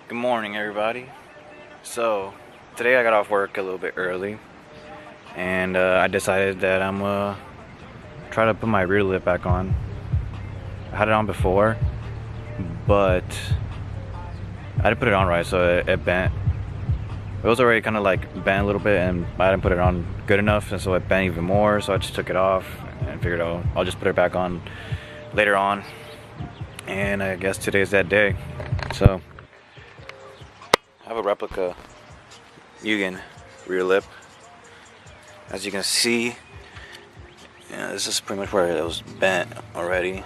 Good morning, everybody. So today I got off work a little bit early, and I decided that I'm try to put my rear lip back on. I had it on before, but I didn't put it on right, so it bent. It was already kind of like bent a little bit, and I didn't put it on good enough, and so it bent even more. So I just took it off and figured, oh, I'll just put it back on later on. And I guess today's that day. So I have a replica MUGEN rear lip. As you can see, this is pretty much where it was bent already.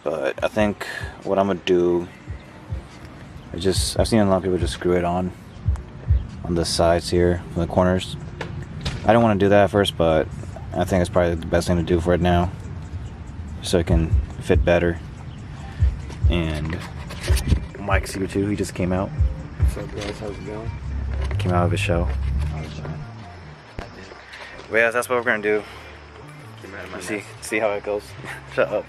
But I think what I'm gonna do is I've seen a lot of people just screw it on the sides here, from the corners. I don't want to do that at first, but I think it's probably the best thing to do for it now, so it can fit better. And Mike's here too. He just came out. What's up, guys? How's it going? Came out of his show. But yeah, that's what we're gonna do. See how it goes. Shut up.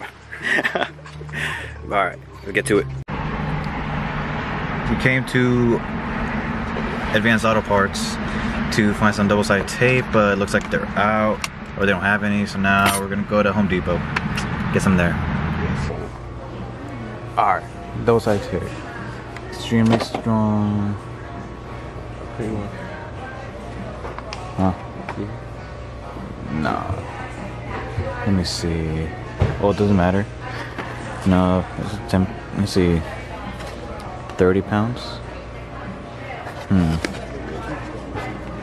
All right, we'll get to it. We came to Advanced Auto Parts to find some double-sided tape, but it looks like they're out or they don't have any. So now we're gonna go to Home Depot, get some there. All right, double-sided tape. Extremely strong. Pretty one. Huh? Yeah. No. Let me see. Oh, it doesn't matter. No, it's a 10. Let me see. 30 pounds.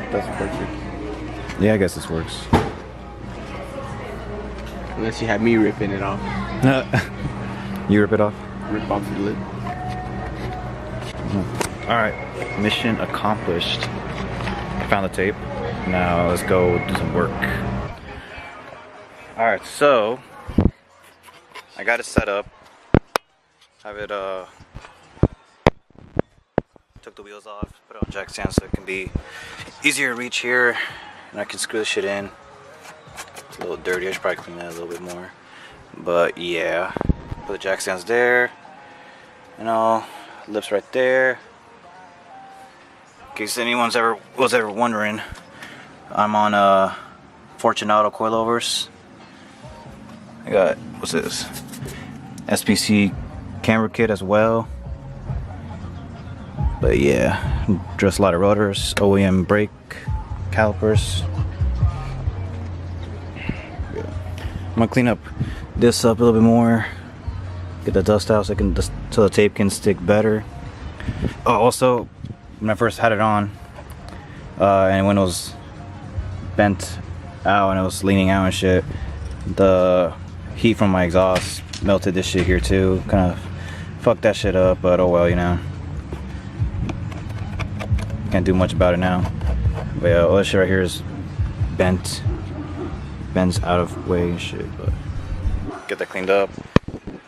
That's perfect. Yeah, I guess this works. Unless you have me ripping it off. You rip it off? Rip off the lip. Alright, mission accomplished. I found the tape. Now let's go do some work. Alright, so I got it set up. Have it took the wheels off, put it on jack stand so it can be easier to reach here, and I can screw this shit in. It's a little dirty, I should probably clean that a little bit more. But yeah, put the jack stands there, you know, lips right there. In case anyone's was ever wondering, I'm on Fortunato coilovers. I got, what's this? SPC camera kit as well. But yeah, just a lot of rotors, OEM brake calipers. Yeah. I'm gonna clean up this up a little bit more, get the dust out so the tape can stick better. Oh, also, when I first had it on, and when it was bent out and it was leaning out and shit, the heat from my exhaust melted this shit here too. Kind of fucked that shit up, but oh well, you know. Can't do much about it now. But yeah, all this shit right here is bends out of way and shit. But get that cleaned up,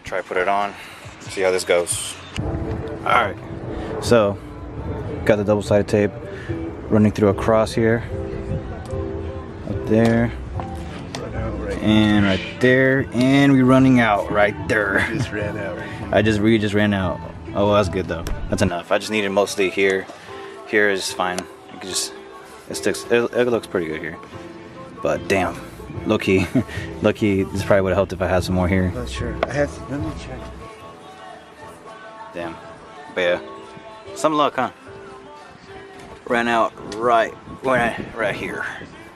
try to put it on, see how this goes. Alright, so got the double-sided tape running through across here, up there, and right there, and we're running out right there. Just ran out right here. We just ran out. Oh, well, that's good though. That's enough. I just needed mostly here. Here is fine. You can just, it sticks. It looks pretty good here. But damn, low key, this probably would have helped if I had some more here. Not sure. Let me check. Damn. But yeah, some luck, huh? Ran out right here.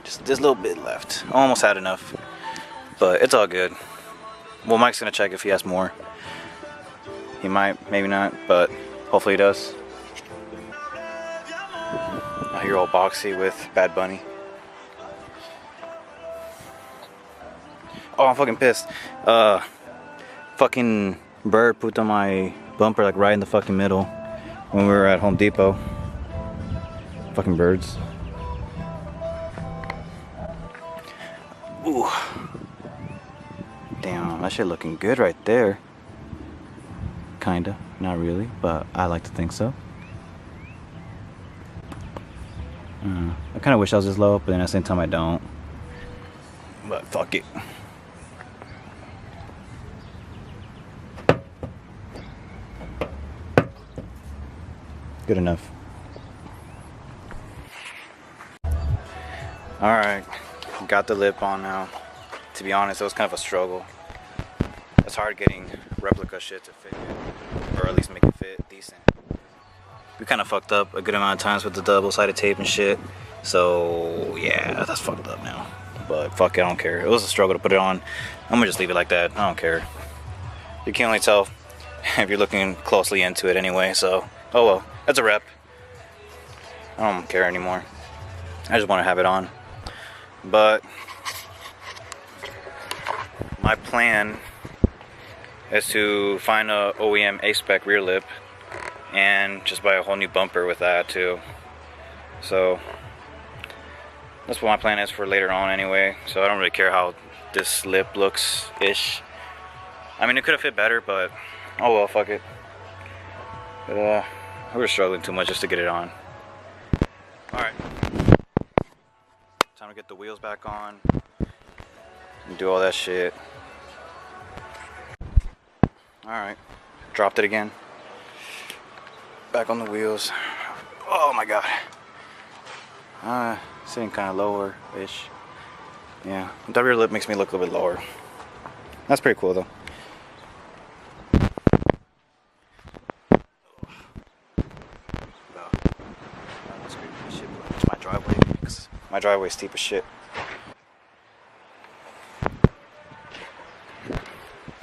Just this little bit left. Almost had enough, but it's all good. Well, Mike's gonna check if he has more. He might, maybe not, but hopefully he does. Now you're all boxy with Bad Bunny. Oh, I'm fucking pissed. Fucking bird pooped on my bumper, like right in the fucking middle when we were at Home Depot. Fucking birds. Ooh. Damn, that shit looking good right there. Kinda, not really, but I like to think so. I kind of wish I was this low, but then at the same time I don't. But fuck it. Good enough. Alright, got the lip on now. To be honest, it was kind of a struggle. It's hard getting replica shit to fit it, or at least make it fit decent. We kind of fucked up a good amount of times with the double-sided tape and shit. So yeah, that's fucked up now. But fuck it, I don't care. It was a struggle to put it on. I'm gonna just leave it like that. I don't care. You can only tell if you're looking closely into it anyway. So oh well, that's a rep. I don't care anymore. I just want to have it on. But my plan is to find a OEM A-spec rear lip and just buy a whole new bumper with that too. So that's what my plan is for later on anyway. So I don't really care how this lip looks ish. I mean, it could have fit better, but oh well, fuck it. But we were struggling too much just to get it on. Alright, time to get the wheels back on and do all that shit. Alright, dropped it again. Back on the wheels. Oh my god. Sitting kind of lower-ish. Yeah, the rear lip makes me look a little bit lower. That's pretty cool though. It's my driveway. My driveway's steep as shit.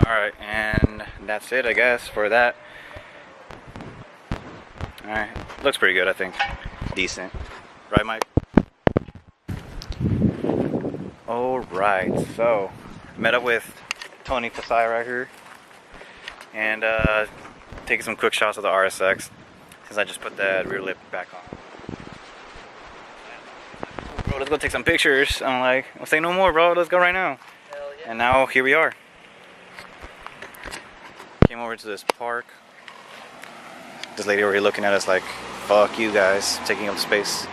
Alright, and that's it, I guess, for that. Alright, looks pretty good, I think. Decent. Right, Mike? Alright, so, met up with Tony Fasai right here. And, taking some quick shots of the Rsx, since I just put that rear lip back on. Bro, let's go take some pictures. I'm like, I'll say no more, bro. Let's go right now. Hell yeah. And now, here we are. Came over to this park. This lady over here looking at us like, fuck you guys, taking up space.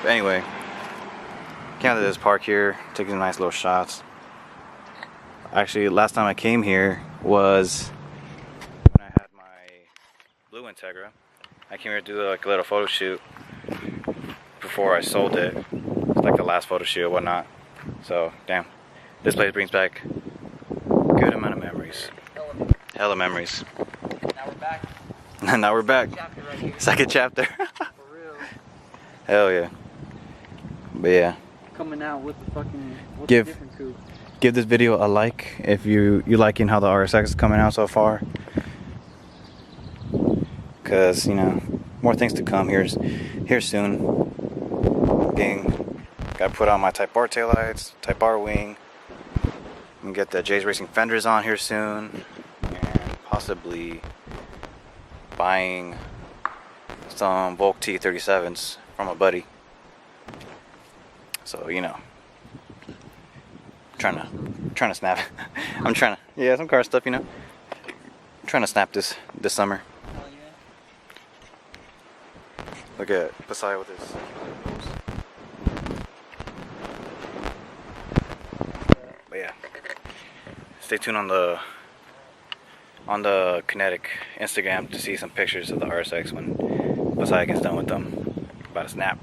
But anyway, came to this park here, taking some nice little shots. Actually, last time I came here was when I had my blue Integra. I came here to do like a little photo shoot before I sold it. It's like the last photo shoot or whatnot. So, damn. This place brings back a good amount of memories. Hella memories. Now we're back. Now we're back. Chapter right here. Second chapter. For real. Hell yeah. But yeah. Coming out with the fucking Give- different coupe. Give this video a like if you liking how the RSX is coming out so far. Cause you know, more things to come here soon. Got to put on my Type R taillights, Type R wing. And get the Jay's Racing fenders on here soon. And possibly buying some Volk T37s from a buddy. So you know, trying to snap. I'm trying to, yeah, some car stuff, you know. I'm trying to snap this summer. Hell yeah. Look at Pasai with his. But yeah, stay tuned on the Kinetic Instagram to see some pictures of the Rsx when Pasai gets done with them. About to snap.